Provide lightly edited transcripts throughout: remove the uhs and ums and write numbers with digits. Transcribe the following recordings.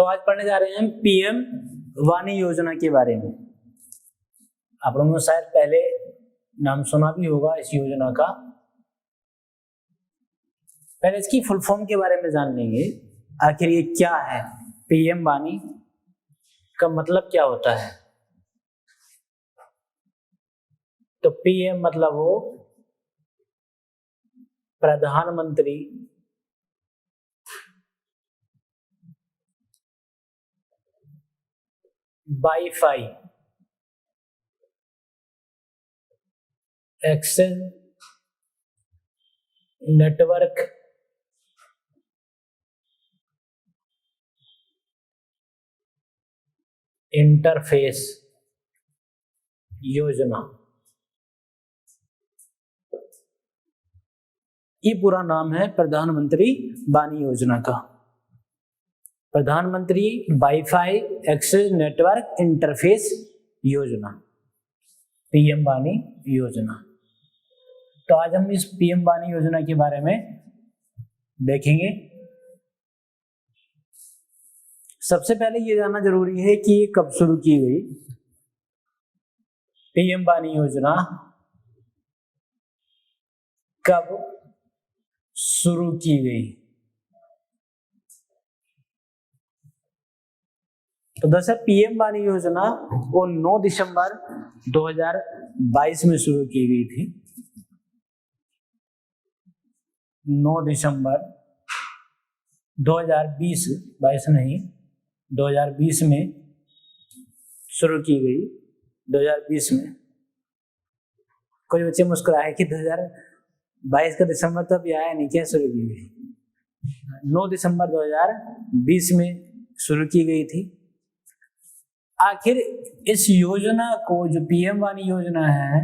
तो आज पढ़ने जा रहे हैं पीएम वानी योजना के बारे में। आप लोगों ने शायद पहले नाम सुना भी होगा इस योजना का। पहले इसकी फुल फॉर्म के बारे में जान लेंगे, आखिर ये क्या है, पीएम वानी का मतलब क्या होता है। तो पीएम मतलब वो प्रधानमंत्री वाईफाई एक्सेस नेटवर्क इंटरफेस योजना, ये पूरा नाम है प्रधानमंत्री वानी योजना का। प्रधानमंत्री वाईफाई एक्सेस नेटवर्क इंटरफेस योजना, पीएम वानी योजना। तो आज हम इस पीएम वानी योजना के बारे में देखेंगे। सबसे पहले ये जानना जरूरी है कि ये कब शुरू की गई। पीएम वानी योजना कब शुरू की गई। तो दरअसल पीएम वानी योजना वो 9 दिसंबर 2022 में शुरू की गई थी। 9 दिसंबर 2020, 22 नहीं 2020 में शुरू की गई। 2020 में कुछ बच्चे मुस्कुराए कि 2022 का दिसंबर तो अभी आया नहीं, क्या शुरू की गई। 9 दिसंबर 2020 में शुरू की गई थी। आखिर इस योजना को, जो पीएम वानी योजना है,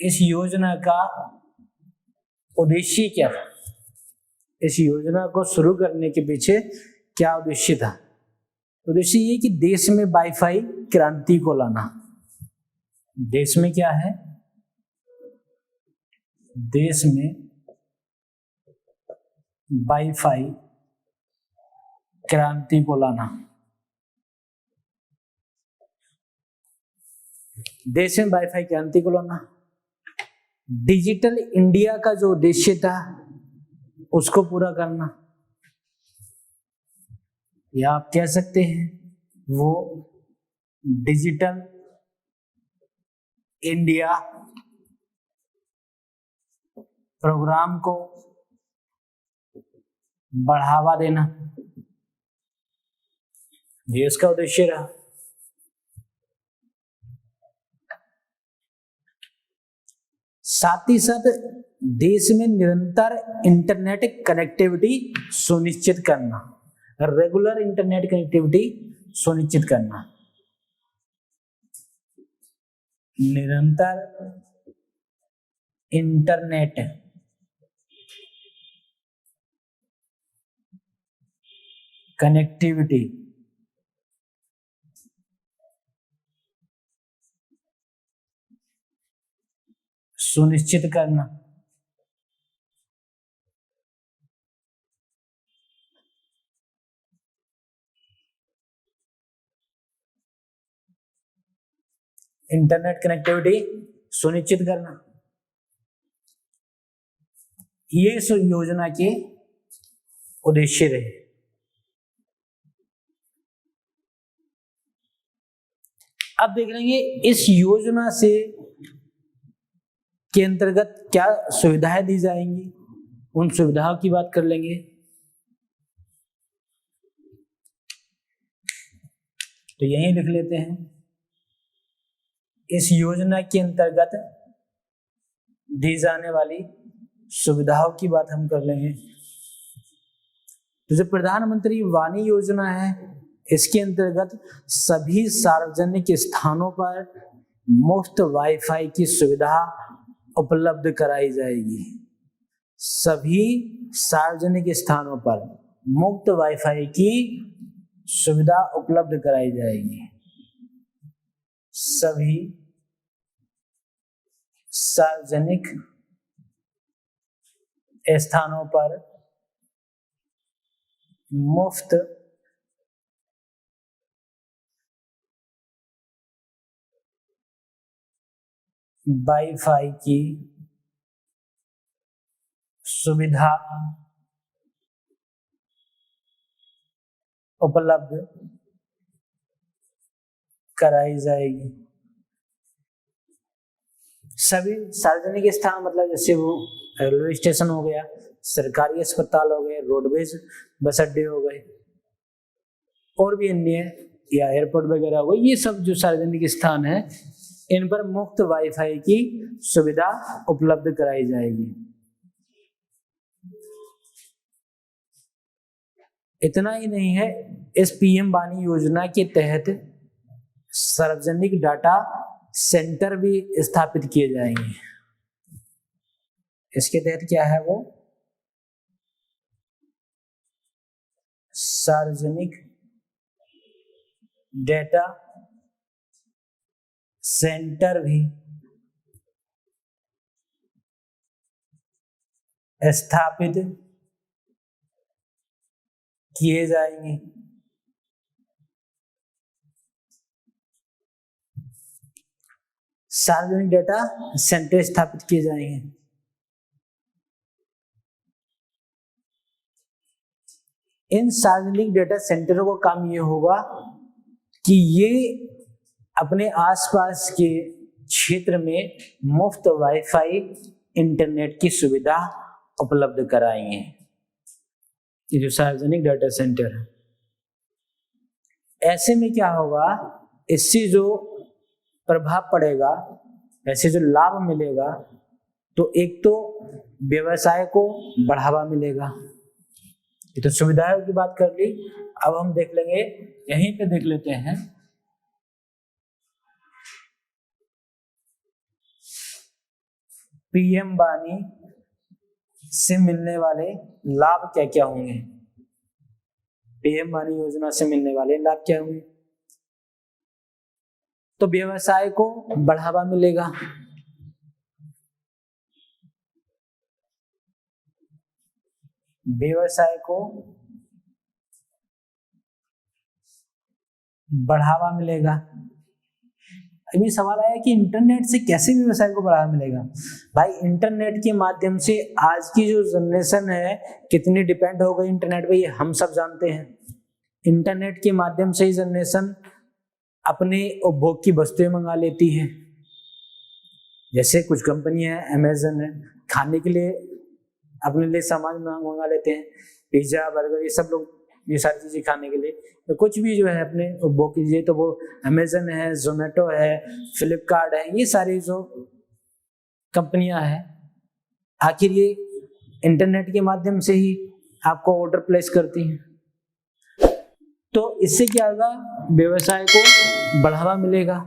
इस योजना का उद्देश्य क्या था। इस योजना को शुरू करने के पीछे क्या उद्देश्य था। उद्देश्य ये कि देश में वाईफाई क्रांति को लाना। देश में क्या है, देश में वाईफाई क्रांति को लाना। देश में वाईफाई क्रांति को लाना, डिजिटल इंडिया का जो उद्देश्य था उसको पूरा करना, या आप कह सकते हैं वो डिजिटल इंडिया प्रोग्राम को बढ़ावा देना, ये इसका उद्देश्य रहा। साथ ही साथ देश में निरंतर इंटरनेट कनेक्टिविटी सुनिश्चित करना, रेगुलर इंटरनेट कनेक्टिविटी सुनिश्चित करना, निरंतर इंटरनेट कनेक्टिविटी सुनिश्चित करना। इंटरनेट कनेक्टिविटी सुनिश्चित करना, ये इस योजना के उद्देश्य रहे। अब देख लेंगे इस योजना से के अंतर्गत क्या सुविधाएं दी जाएंगी, उन सुविधाओं की बात कर लेंगे। तो यहीं लिख लेते हैं, इस योजना के अंतर्गत दी जाने वाली सुविधाओं की बात हम कर लेंगे। तो जो प्रधानमंत्री वानी योजना है, इसके अंतर्गत सभी सार्वजनिक स्थानों पर मुफ्त वाईफाई की सुविधा उपलब्ध कराई जाएगी। सभी सार्वजनिक स्थानों पर मुफ्त वाईफाई की सुविधा उपलब्ध कराई जाएगी। सभी सार्वजनिक स्थानों पर मुफ्त वाईफाई की सुविधा उपलब्ध कराई जाएगी। सभी सार्वजनिक स्थान मतलब जैसे वो रेलवे स्टेशन हो गया, सरकारी अस्पताल हो गए, रोडवेज बस अड्डे हो गए, और भी अन्य या एयरपोर्ट वगैरह हो गए, ये सब जो सार्वजनिक स्थान है इन पर मुफ्त वाईफाई की सुविधा उपलब्ध कराई जाएगी। इतना ही नहीं है, इस पीएम वाणी योजना के तहत सार्वजनिक डाटा सेंटर भी स्थापित किए जाएंगे। इसके तहत क्या है वो, सार्वजनिक डेटा सेंटर भी स्थापित किए जाएंगे। सार्वजनिक डेटा सेंटर स्थापित किए जाएंगे। इन सार्वजनिक डेटा सेंटरों का काम ये होगा कि ये अपने आसपास के क्षेत्र में मुफ्त वाईफाई इंटरनेट की सुविधा उपलब्ध कराएंगे। ये जो सार्वजनिक डाटा सेंटर है, ऐसे में क्या होगा, इससे जो प्रभाव पड़ेगा, ऐसे जो लाभ मिलेगा, तो एक तो व्यवसाय को बढ़ावा मिलेगा। ये तो सुविधाओं की बात कर ली। अब हम देख लेंगे, यहीं पे देख लेते हैं पीएम वाणी से मिलने वाले लाभ क्या क्या होंगे। पीएम वाणी योजना से मिलने वाले लाभ क्या होंगे, तो व्यवसाय को बढ़ावा मिलेगा, व्यवसाय को बढ़ावा मिलेगा। अभी सवाल आया कि इंटरनेट से कैसे व्यवसाय को बढ़ावा मिलेगा। भाई इंटरनेट के माध्यम से आज की जो जनरेशन है कितनी डिपेंड हो गई इंटरनेट पे, ये हम सब जानते हैं। इंटरनेट के माध्यम से ही जनरेशन अपने उपभोग की वस्तुएं मंगा लेती है। जैसे कुछ कंपनियां हैं, अमेजन है, खाने के लिए अपने लिए सामान मंगा लेते हैं, पिज्जा बर्गर, ये सब लोग, ये सारी चीजें खाने के लिए, तो कुछ भी जो है अपने उपभोग कीजिए, तो वो अमेजन है, जोमेटो है, फ्लिपकार्ट है, ये सारी जो कंपनियां हैं, आखिर ये इंटरनेट के माध्यम से ही आपको ऑर्डर प्लेस करती हैं। तो इससे क्या होगा, व्यवसाय को बढ़ावा मिलेगा,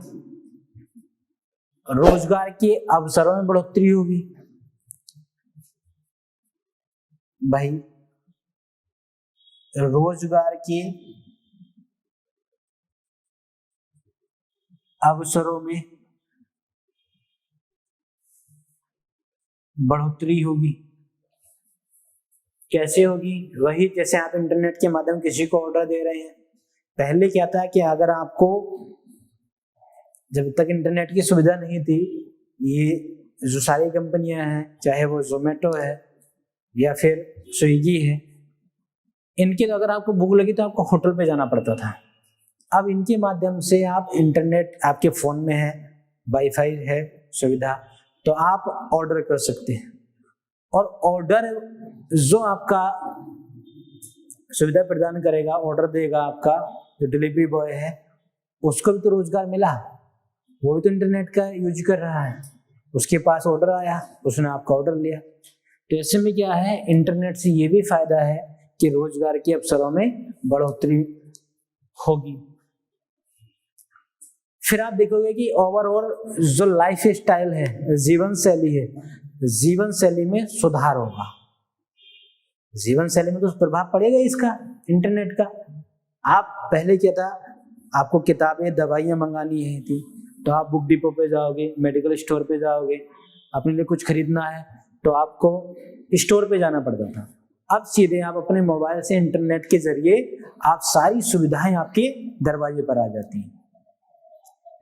रोजगार के अवसरों में बढ़ोतरी होगी। भाई रोजगार के अवसरों में बढ़ोतरी होगी। कैसे होगी, वही जैसे आप इंटरनेट के माध्यम किसी को ऑर्डर दे रहे हैं। पहले क्या था कि अगर आपको, जब तक इंटरनेट की सुविधा नहीं थी, ये जो सारी कंपनियां हैं, चाहे वो जोमेटो है या फिर स्विगी है, इनके अगर आपको भूख लगी तो आपको होटल पे जाना पड़ता था। अब इनके माध्यम से आप इंटरनेट आपके फोन में है, वाईफाई है सुविधा, तो आप ऑर्डर कर सकते हैं। और ऑर्डर जो आपका सुविधा प्रदान करेगा, ऑर्डर देगा, आपका जो डिलीवरी बॉय है, उसको भी तो रोजगार मिला, वो भी तो इंटरनेट का यूज कर रहा है। उसके पास ऑर्डर आया, उसने आपका ऑर्डर लिया। तो ऐसे में क्या है, इंटरनेट से ये भी फायदा है कि रोजगार के अवसरों में बढ़ोतरी होगी। फिर आप देखोगे कि ओवरऑल जो लाइफ स्टाइल है, जीवन शैली है, जीवन शैली में सुधार होगा। जीवन शैली में तो प्रभाव पड़ेगा इसका, इंटरनेट का। आप पहले क्या था, आपको किताबें दवाइयां मंगानी है थी, तो आप बुक डिपो पे जाओगे, मेडिकल स्टोर पे जाओगे, अपने लिए कुछ खरीदना है तो आपको स्टोर पे जाना पड़ता था। अब सीधे आप अपने मोबाइल से इंटरनेट के जरिए आप सारी सुविधाएं आपके दरवाजे पर आ जाती हैं।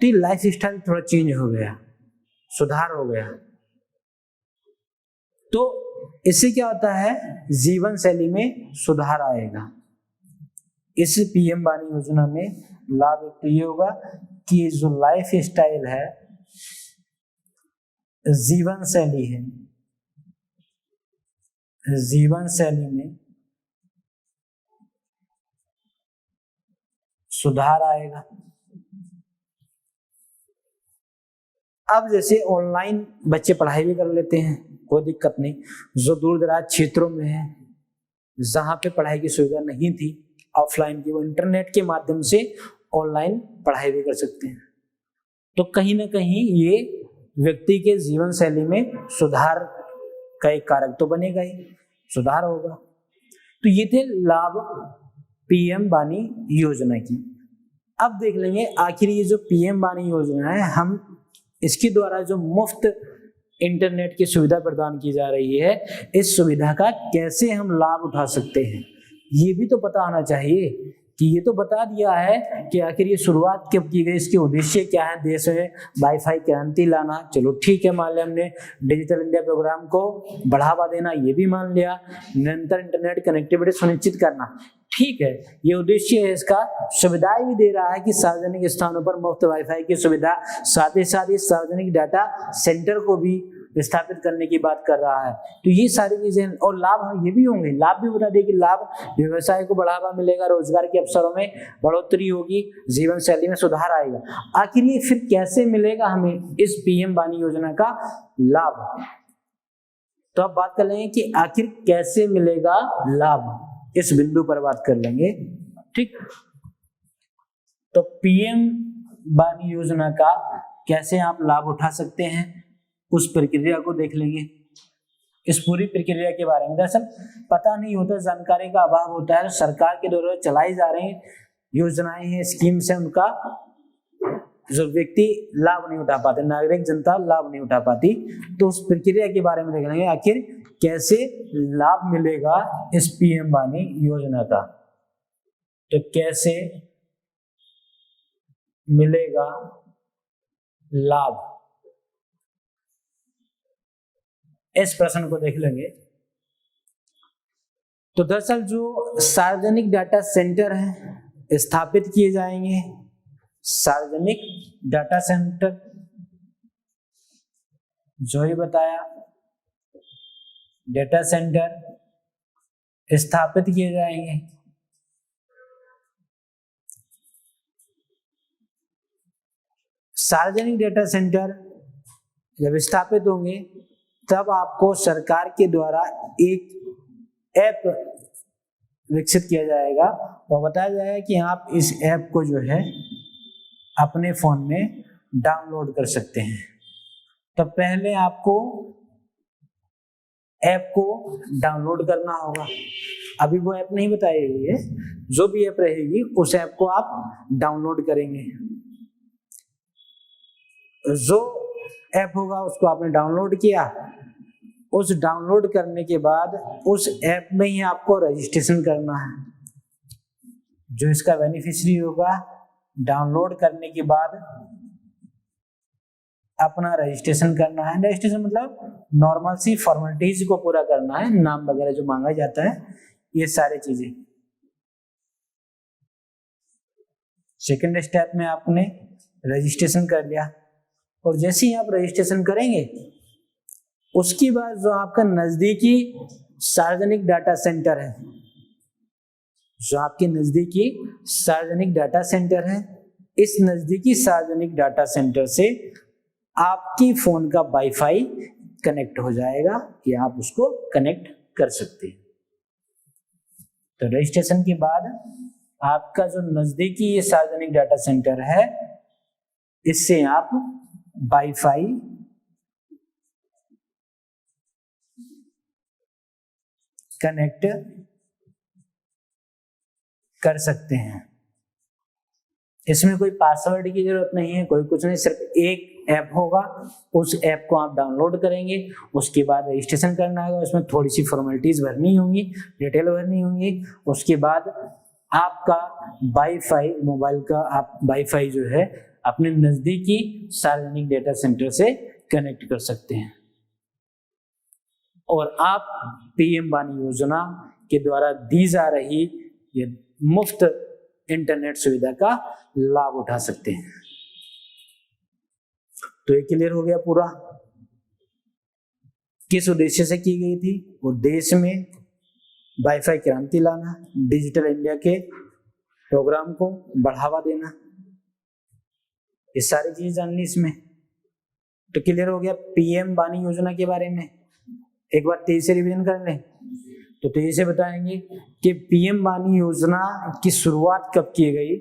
तो लाइफ स्टाइल थोड़ा चेंज हो गया, सुधार हो गया। तो इससे क्या होता है, जीवन शैली में सुधार आएगा। इस पीएम वाणी योजना में लाभ एक तो ये होगा कि जो लाइफ स्टाइल है, जीवन शैली है, जीवन शैली में सुधार आएगा। अब जैसे ऑनलाइन बच्चे पढ़ाई भी कर लेते हैं, कोई दिक्कत नहीं। जो दूर दराज क्षेत्रों में है, जहां पे पढ़ाई की सुविधा नहीं थी ऑफलाइन की, वो इंटरनेट के माध्यम से ऑनलाइन पढ़ाई भी कर सकते हैं। तो कहीं ना कहीं ये व्यक्ति के जीवन शैली में सुधार का एक कारक तो बनेगा ही, सुधार होगा। तो ये थे लाभ पीएम वाणी योजना की। अब देख लेंगे आखिर ये जो पीएम वाणी योजना है, हम इसके द्वारा जो मुफ्त इंटरनेट की सुविधा प्रदान की जा रही है, इस सुविधा का कैसे हम लाभ उठा सकते हैं, ये भी तो पता होना चाहिए। कि ये तो बता दिया है कि आखिर ये शुरुआत कब की गई, इसके उद्देश्य क्या है, देश में वाईफाई क्रांति लाना, चलो ठीक है, मान लिया हमने। डिजिटल इंडिया प्रोग्राम को बढ़ावा देना, ये भी मान लिया। निरंतर इंटरनेट कनेक्टिविटी सुनिश्चित करना, ठीक है, ये उद्देश्य है इसका। सुविधाएं भी दे रहा है कि सार्वजनिक स्थानों पर मुफ्त वाईफाई की सुविधा, साथ ही साथ इस सार्वजनिक डाटा सेंटर को भी स्थापित करने की बात कर रहा है। तो ये सारी चीजें, और लाभ ये भी होंगे, लाभ भी बता दें कि लाभ व्यवसाय को बढ़ावा मिलेगा, रोजगार के अवसरों में बढ़ोतरी होगी, जीवन शैली में सुधार आएगा। आखिर ये फिर कैसे मिलेगा हमें इस पीएम वाणी योजना का लाभ? तो अब बात कर लेंगे कि आखिर कैसे मिलेगा लाभ, इस बिंदु पर बात कर लेंगे, ठीक। तो पीएम वाणी योजना का कैसे आप लाभ उठा सकते हैं, उस प्रक्रिया को देख लेंगे। इस पूरी प्रक्रिया के बारे में दरअसल पता नहीं होता, जानकारी का अभाव होता है। तो सरकार के द्वारा चलाई जा रही योजनाएं हैं, स्कीम से उनका जो व्यक्ति लाभ नहीं उठा पाते, नागरिक जनता लाभ नहीं उठा पाती। तो उस प्रक्रिया के बारे में देख लेंगे, आखिर कैसे लाभ मिलेगा इस पीएम वाणी योजना का। तो कैसे मिलेगा लाभ, इस प्रश्न को देख लेंगे। तो दरअसल जो सार्वजनिक डाटा सेंटर है स्थापित किए जाएंगे, सार्वजनिक डाटा सेंटर जो ही बताया, डाटा सेंटर स्थापित किए जाएंगे। सार्वजनिक डाटा सेंटर जब स्थापित होंगे तब आपको सरकार के द्वारा एक ऐप विकसित किया जाएगा और बताया जाएगा कि आप इस ऐप को जो है अपने फोन में डाउनलोड कर सकते हैं। तो पहले आपको ऐप को डाउनलोड करना होगा। अभी वो ऐप नहीं बताई गई है, जो भी ऐप रहेगी उस ऐप को आप डाउनलोड करेंगे। जो ऐप होगा उसको आपने डाउनलोड किया, उस डाउनलोड करने के बाद उस ऐप में ही आपको रजिस्ट्रेशन करना है। जो इसका बेनिफिशियरी होगा, डाउनलोड करने के बाद अपना रजिस्ट्रेशन करना है। रजिस्ट्रेशन मतलब नॉर्मल सी फॉर्मेलिटीज को पूरा करना है, नाम वगैरह जो मांगा जाता है, ये सारी चीजें। सेकंड स्टेप में आपने रजिस्ट्रेशन कर लिया, और जैसे ही आप रजिस्ट्रेशन करेंगे उसके बाद जो आपका नजदीकी सार्वजनिक डाटा सेंटर है, जो आपके नजदीकी सार्वजनिक डाटा सेंटर है, इस नजदीकी सार्वजनिक डाटा सेंटर से आपकी फोन का वाईफाई कनेक्ट हो जाएगा, या आप उसको कनेक्ट कर सकते हैं। तो रजिस्ट्रेशन के बाद आपका जो नजदीकी ये सार्वजनिक डाटा सेंटर है, इससे आप वाईफाई कनेक्ट कर सकते हैं। इसमें कोई पासवर्ड की जरूरत नहीं है, कोई कुछ नहीं, सिर्फ एक ऐप होगा, उस ऐप को आप डाउनलोड करेंगे, उसके बाद रजिस्ट्रेशन करना होगा, उसमें थोड़ी सी फॉर्मेलिटीज भरनी होंगी, डिटेल भरनी होंगी। उसके बाद आपका वाईफाई, मोबाइल का आप वाईफाई जो है अपने नजदीकी सार्वजनिक डेटा सेंटर से कनेक्ट कर सकते हैं और आप पीएम वाणी योजना के द्वारा दी जा रही ये मुफ्त इंटरनेट सुविधा का लाभ उठा सकते हैं। तो ये क्लियर हो गया पूरा किस उद्देश्य से की गई थी। वो देश में वाईफाई क्रांति लाना, डिजिटल इंडिया के प्रोग्राम को बढ़ावा देना, ये सारी चीजें जाननी इसमें। तो क्लियर हो गया पीएम वाणी योजना के बारे में। एक बार तेजी से रिवीजन कर लें तो तेजी से बताएंगे कि पीएम वाणी योजना की शुरुआत कब की गई,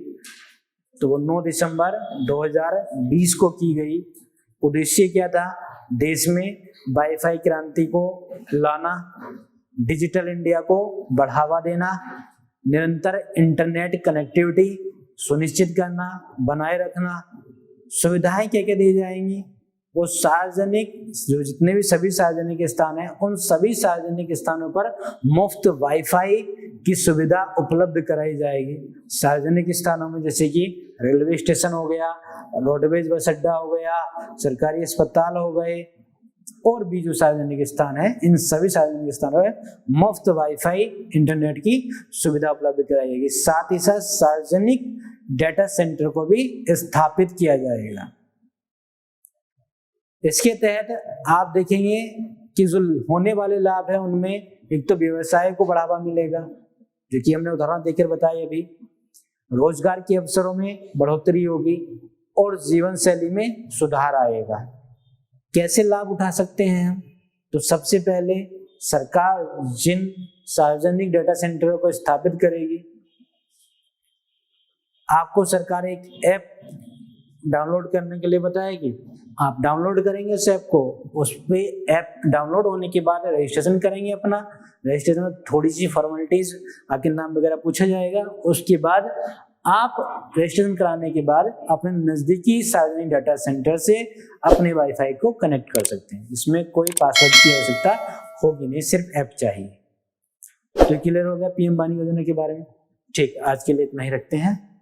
तो वो 9 दिसंबर 2020 को की गई। उद्देश्य क्या था, देश में वाईफाई क्रांति को लाना, डिजिटल इंडिया को बढ़ावा देना, निरंतर इंटरनेट कनेक्टिविटी सुनिश्चित करना, बनाए रखना। सुविधाएं क्या क्या दी जाएंगी, वो सार्वजनिक जो जितने भी सभी सार्वजनिक स्थान हैं उन सभी सार्वजनिक स्थानों पर मुफ्त वाईफाई की सुविधा उपलब्ध कराई जाएगी। सार्वजनिक स्थानों में जैसे कि रेलवे स्टेशन हो गया, रोडवेज बस अड्डा हो गया, सरकारी अस्पताल हो गए और भी जो सार्वजनिक स्थान है, इन सभी सार्वजनिक स्थानों में मुफ्त वाईफाई इंटरनेट की सुविधा उपलब्ध कराई जाएगी। साथ ही साथ सार्वजनिक डेटा सेंटर को भी स्थापित किया जाएगा। इसके तहत आप देखेंगे कि जो होने वाले लाभ है उनमें एक तो व्यवसाय को बढ़ावा मिलेगा, जो कि हमने उदाहरण देकर बताया अभी, रोजगार के अवसरों में बढ़ोतरी होगी और जीवन शैली में सुधार आएगा। कैसे लाभ उठा सकते हैं हम, तो सबसे पहले सरकार जिन सार्वजनिक डेटा सेंटरों को स्थापित करेगी, आपको सरकार एक ऐप डाउनलोड करने के लिए बताएगी। आप डाउनलोड करेंगे उस ऐप को, उस पे ऐप डाउनलोड होने के बाद रजिस्ट्रेशन करेंगे अपना। रजिस्ट्रेशन में थोड़ी सी फॉर्मेलिटीज, आपके नाम वगैरह पूछा जाएगा। उसके बाद आप रजिस्ट्रेशन कराने के बाद अपने नजदीकी सार्वजनिक डाटा सेंटर से अपने वाईफाई को कनेक्ट कर सकते हैं। इसमें कोई पासवर्ड की आवश्यकता होगी नहीं, सिर्फ ऐप चाहिए। तो क्लियर हो गया पीएम वाणी योजना के बारे में। ठीक, आज के लिए इतना ही रखते हैं।